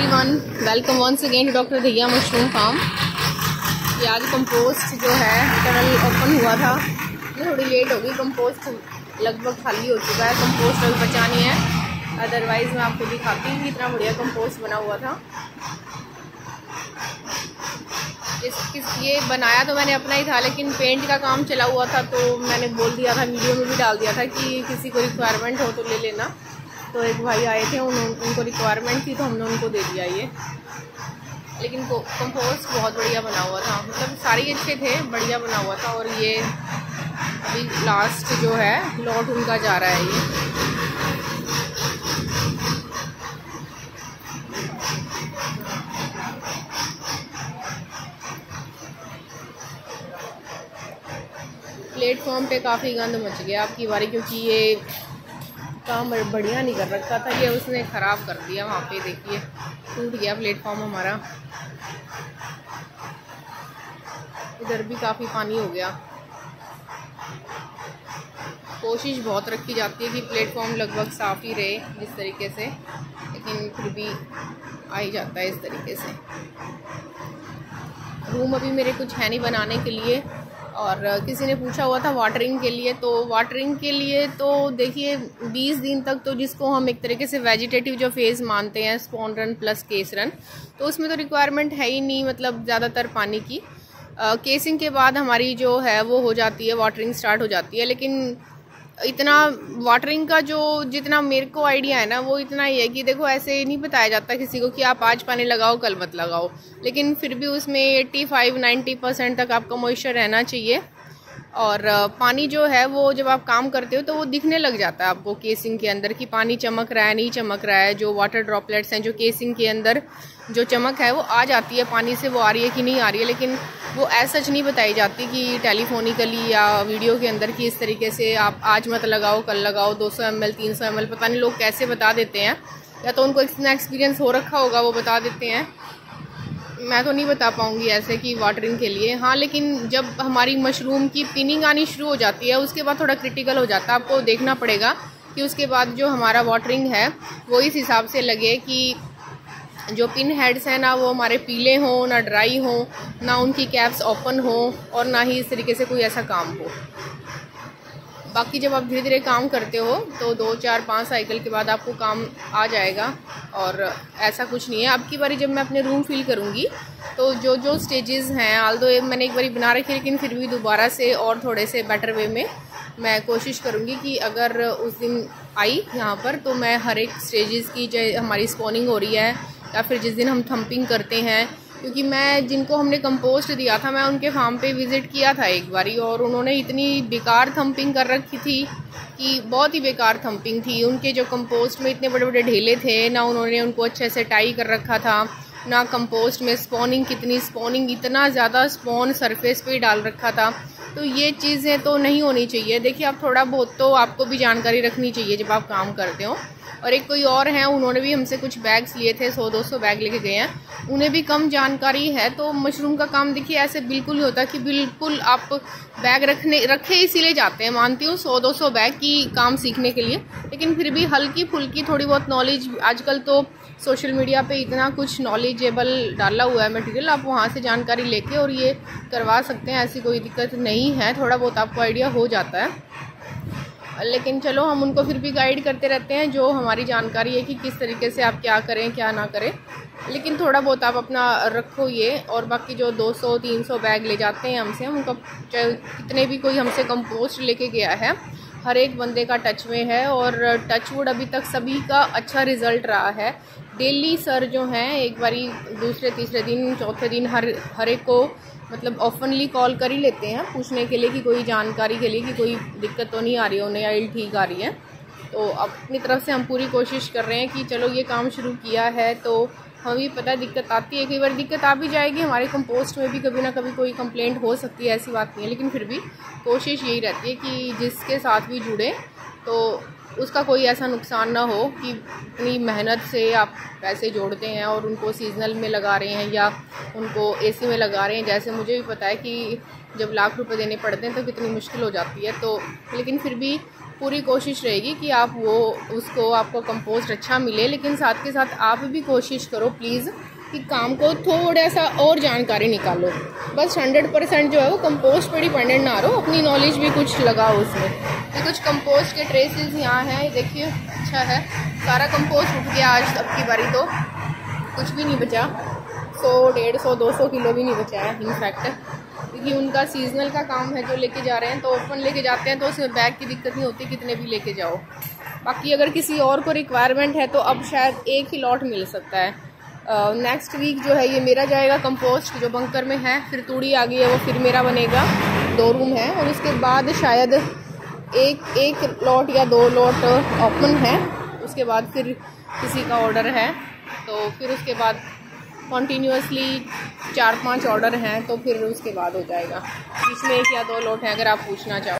Everyone, welcome once again to doctor Dahiya mushroom farm. ये आज compost जो है टनल ओपन हुआ था, ये थोड़ी लेट हो गई। कंपोस्ट लगभग खाली हो चुका है, कंपोस्ट अभी बचा नहीं है, अदरवाइज़ मैं आपको दिखाती हूँ कितना बढ़िया कंपोस्ट बना हुआ था। ये बनाया तो मैंने अपना ही था, लेकिन पेंट का काम चला हुआ था तो मैंने बोल दिया था, वीडियो में भी डाल दिया था कि किसी को रिक्वायरमेंट हो तो ले लेना। तो एक भाई आए थे, उनको रिक्वायरमेंट थी तो हमने उनको दे दिया ये। लेकिन कंपोस्ट बहुत बढ़िया बना हुआ था, मतलब सारे अच्छे थे, बढ़िया बना हुआ था। और ये अभी लास्ट जो है लॉट उनका जा रहा है ये। प्लेटफॉर्म पे काफ़ी गंद मच गया आपकी बारी, क्योंकि ये काम बढ़िया नहीं कर रखा था, ये उसने ख़राब कर दिया। वहाँ पे देखिए टूट गया प्लेटफॉर्म हमारा। इधर भी काफ़ी पानी हो गया। कोशिश बहुत रखी जाती है कि प्लेटफॉर्म लगभग साफ़ ही रहे इस तरीके से, लेकिन फिर भी आ ही जाता है इस तरीके से। रूम अभी मेरे कुछ है नहीं बनाने के लिए, और किसी ने पूछा हुआ था वाटरिंग के लिए, तो वाटरिंग के लिए तो देखिए 20 दिन तक तो जिसको हम एक तरीके से वेजिटेटिव जो फेज़ मानते हैं, spawn run plus case run, तो उसमें तो रिक्वायरमेंट है ही नहीं, मतलब ज़्यादातर पानी की। केसिंग के बाद हमारी जो है वो हो जाती है, वाटरिंग स्टार्ट हो जाती है। लेकिन इतना वाटरिंग का जो जितना मेरे को आइडिया है ना, वो इतना ही है कि देखो ऐसे नहीं बताया जाता किसी को कि आप आज पानी लगाओ कल मत लगाओ, लेकिन फिर भी उसमें 85-90% तक आपका मॉइस्चर रहना चाहिए। और पानी जो है वो जब आप काम करते हो तो वो दिखने लग जाता है आपको केसिंग के अंदर कि पानी चमक रहा है नहीं चमक रहा है। जो वाटर ड्रॉपलेट्स हैं, जो केसिंग के अंदर जो चमक है वो आ जाती है पानी से, वो आ रही है कि नहीं आ रही है, लेकिन वो ऐसा सच नहीं बताई जाती कि टेलीफोनिकली या वीडियो के अंदर कि इस तरीके से आप आज मत लगाओ कल लगाओ, 200 ml 300 ml, पता नहीं लोग कैसे बता देते हैं, या तो उनको इतना एक्सपीरियंस हो रखा होगा वो बता देते हैं। मैं तो नहीं बता पाऊँगी ऐसे कि वाटरिंग के लिए। हाँ, लेकिन जब हमारी मशरूम की पिनिंग आनी शुरू हो जाती है उसके बाद थोड़ा क्रिटिकल हो जाता है। आपको देखना पड़ेगा कि उसके बाद जो हमारा वाटरिंग है वो इस हिसाब से लगे कि जो पिन हेड्स हैं ना वो हमारे पीले हों, ना ड्राई हों, ना उनकी कैप्स ओपन हो, और ना ही इस तरीके से कोई ऐसा काम हो। बाकी जब आप धीरे धीरे काम करते हो तो 2 4 5 साइकिल के बाद आपको काम आ जाएगा, और ऐसा कुछ नहीं है। अब की बारी जब मैं अपने रूम फिल करूँगी तो जो जो स्टेजेस हैं, आल्दो मैंने एक बारी बना रखी, लेकिन फिर भी दोबारा से और थोड़े से बेटर वे में मैं कोशिश करूँगी कि अगर उस दिन आई यहाँ पर तो मैं हर एक स्टेजेस की जो हमारी स्पॉनिंग हो रही है या फिर जिस दिन हम थम्पिंग करते हैं, क्योंकि मैं जिनको हमने कंपोस्ट दिया था मैं उनके फार्म पे विज़िट किया था एक बारी, और उन्होंने इतनी बेकार थम्पिंग कर रखी थी कि बहुत ही बेकार थम्पिंग थी। उनके जो कंपोस्ट में इतने बड़े बड़े ढेले थे, ना उन्होंने उनको अच्छे से टाई कर रखा था, ना कंपोस्ट में स्पॉनिंग इतना ज़्यादा स्पॉन सरफेस पे डाल रखा था। तो ये चीज़ें तो नहीं होनी चाहिए। देखिए आप थोड़ा बहुत तो आपको भी जानकारी रखनी चाहिए जब आप काम करते हो। और एक कोई और हैं, उन्होंने भी हमसे कुछ बैग्स लिए थे, 100-200 बैग लेके गए हैं, उन्हें भी कम जानकारी है। तो मशरूम का काम देखिए ऐसे बिल्कुल नहीं होता कि बिल्कुल आप बैग रखे इसीलिए जाते हैं, मानती हूँ 100-200 बैग की काम सीखने के लिए, लेकिन फिर भी हल्की फुल्की थोड़ी बहुत नॉलेज, आजकल तो सोशल मीडिया पे इतना कुछ नॉलेजेबल डाला हुआ है मटेरियल, आप वहाँ से जानकारी लेके और ये करवा सकते हैं, ऐसी कोई दिक्कत नहीं है। थोड़ा बहुत आपको आइडिया हो जाता है, लेकिन चलो हम उनको फिर भी गाइड करते रहते हैं, जो हमारी जानकारी है कि किस तरीके से आप क्या करें क्या ना करें। लेकिन थोड़ा बहुत आप अपना रखो ये। और बाकी जो 200-300 बैग ले जाते हैं हमसे, उनका कितने भी कोई हमसे कंपोस्ट लेके गया है, हर एक बंदे का टच में है, और टचवुड अभी तक सभी का अच्छा रिज़ल्ट रहा है। डेली सर जो हैं एक बारी दूसरे तीसरे दिन चौथे दिन हर एक को मतलब ओपनली कॉल कर ही लेते हैं पूछने के लिए कि कोई जानकारी के लिए कि कोई दिक्कत तो नहीं आ रही है उन्हें, या ठीक आ रही है। तो अपनी तरफ से हम पूरी कोशिश कर रहे हैं कि चलो ये काम शुरू किया है तो हमें भी पता है दिक्कत आती है, कई बार दिक्कत आ भी जाएगी। हमारे कंपोस्ट में भी कभी ना कभी कोई कंप्लेंट हो सकती है, ऐसी बात नहीं है, लेकिन फिर भी कोशिश यही रहती है कि जिसके साथ भी जुड़े तो उसका कोई ऐसा नुकसान ना हो कि इतनी मेहनत से आप पैसे जोड़ते हैं और उनको सीजनल में लगा रहे हैं या उनको एसी में लगा रहे हैं। जैसे मुझे भी पता है कि जब लाख रुपए देने पड़ते हैं तो कितनी मुश्किल हो जाती है। तो लेकिन फिर भी पूरी कोशिश रहेगी कि आप आपको कंपोस्ट अच्छा मिले, लेकिन साथ के साथ आप भी कोशिश करो प्लीज़ कि काम को थोड़ा सा और जानकारी निकालो। बस 100% जो है वो कंपोस्ट पर डिपेंडेंट ना रहो, अपनी नॉलेज भी कुछ लगाओ उसमें। तो कुछ कंपोस्ट के ट्रेसेस यहाँ हैं, ये देखिए अच्छा है, सारा कंपोस्ट उठ गया आज। अब की बारी तो कुछ भी नहीं बचा, 100, 150, 200 किलो भी नहीं बचा है इनफैक्ट, क्योंकि उनका सीजनल का काम है। जो लेके जा रहे हैं तो ओपन लेके जाते हैं तो उसमें बैग की दिक्कत नहीं होती, कितने भी लेके जाओ। बाकी अगर किसी और को रिक्वायरमेंट है तो अब शायद एक ही लॉट मिल सकता है। नेक्स्ट वीक जो है ये मेरा जाएगा कंपोस्ट जो बंकर में है, फिर तूड़ी आ गई है वो फिर मेरा बनेगा, 2 रूम है, और उसके बाद शायद एक लॉट या 2 लॉट ओपन है, उसके बाद फिर किसी का ऑर्डर है, तो फिर उसके बाद कॉन्टीन्यूसली 4-5 ऑर्डर हैं, तो फिर उसके बाद हो जाएगा। इसमें 1 या 2 लॉट हैं अगर आप पूछना चाहो।